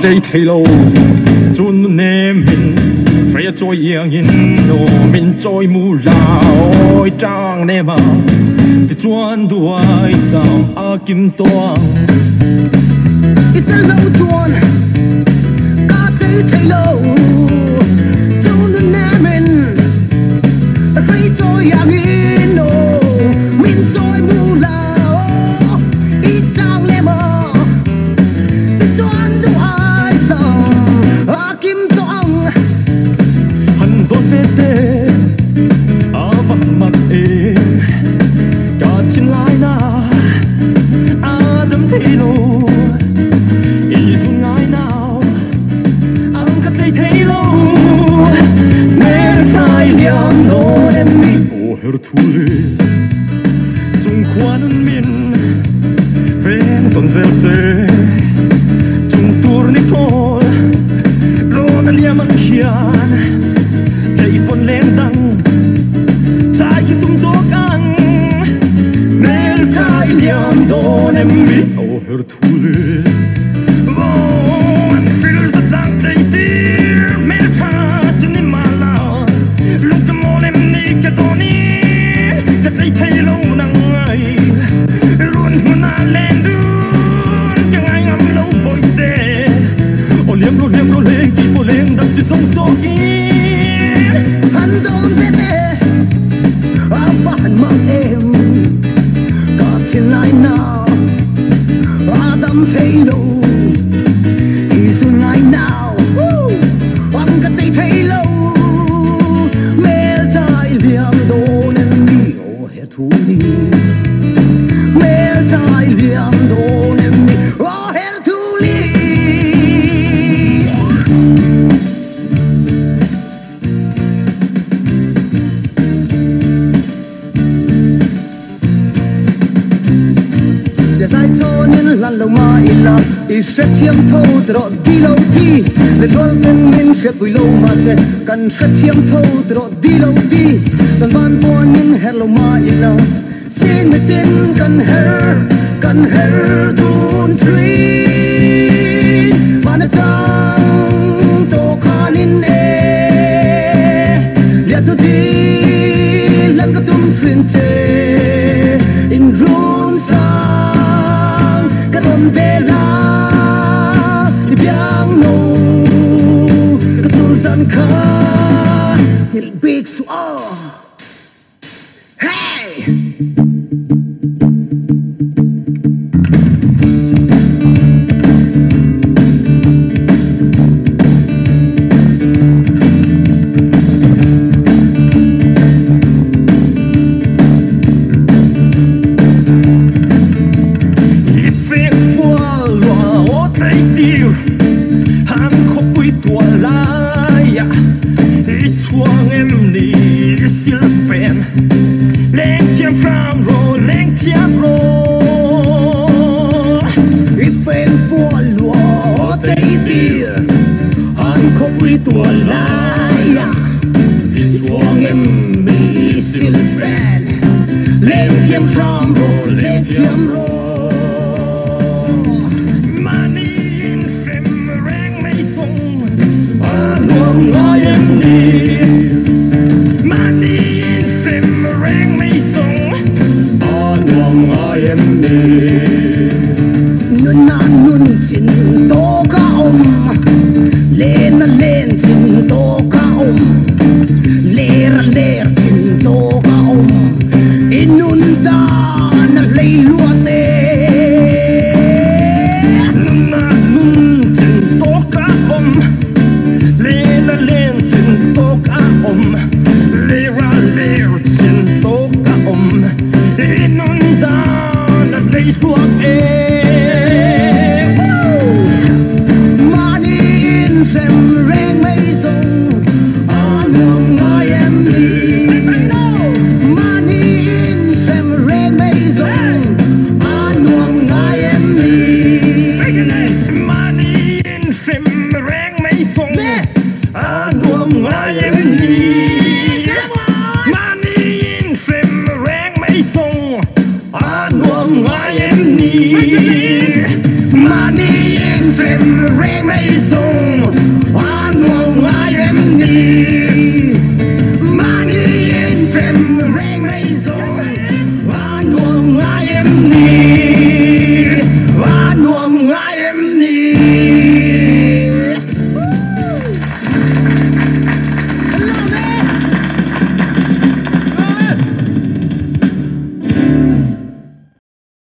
đây thấy lâu chun nem mình phải trôi yên yên nô mình trôi mù rào trang nem à thì chuan đuôi sao a kim toang ít lâu chuan ca thấy lâu chun nem mình phải trôi yên yên nô mình trôi mù rào ít trang nem à thì chuan đuôi sao a kim toang hành đôi tê a mặt mặt e cả chín lai na a đâm thấy lâu ý dùng ai nào ăn cắt đây thấy lâu nên sai liang nô em mi ô her thule chung khoan min ven ton zel se chung tur ni pol ron liam ang hian dei pon len dang sai ki tum zo kang nên sai liang nô em mi ô her thule sẽ chiếm thâu từ độ đi lâu đi để cho nên mình sẽ vui lâu mà sẽ chiếm thâu từ độ đi lâu đi dần van qua những hẹn lâu mà in lâu xin mày tin cần her đun tree mà nó chẳng tô con in e liệt tu đi lần gặp tum phiền chê in run sang cái đồn về la big swell. Hey! I am